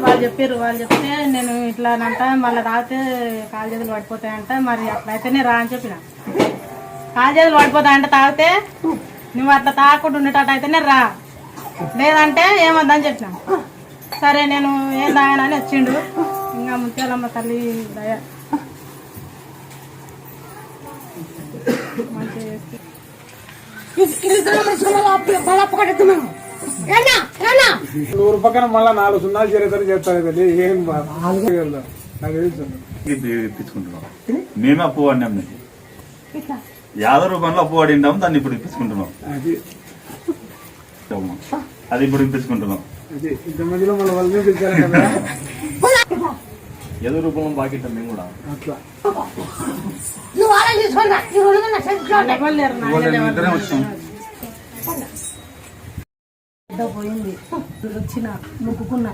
వాళ్ళు చెప్పారు. వాళ్ళు చెప్తే నేను ఇట్లా అంట మళ్ళీ తాగితే కాలు చేతులు పడిపోతాయంట. మరి అట్లయితేనే రా అని చెప్పిన. కాలు చేతులు పడిపోతాయంట తాగితే. నువ్వు అట్లా తాగకుండా ఉండేటట్టు అయితేనే రా, లేదంటే ఏమద్దని చెప్పిన. సరే నేను ఏం తాగానని వచ్చిండు. ఇంకా ముత్యాలమ్మ తల్లి దయ మంచిగా చేస్తే నూరు పక్కన మళ్ళా 4 సున్నాలు చేరేదని చెప్తారు కదా. ఏం ఇప్పించుకుంటున్నాం మేమే అప్పు పడినాం. నీకు 50 రూపాయలు అప్పు పడిందాం, దాన్ని ఇప్పుడు ఇప్పించుకుంటున్నాం. అది ఇప్పుడు ఇప్పించుకుంటున్నాం. ఇంత మధ్యలో మన వాళ్ళని పిలిచారు కదా. ఏదో రూపంలో బాకీ మేము కూడా అట్లా పోయింది. వచ్చిన మొక్కుకున్నా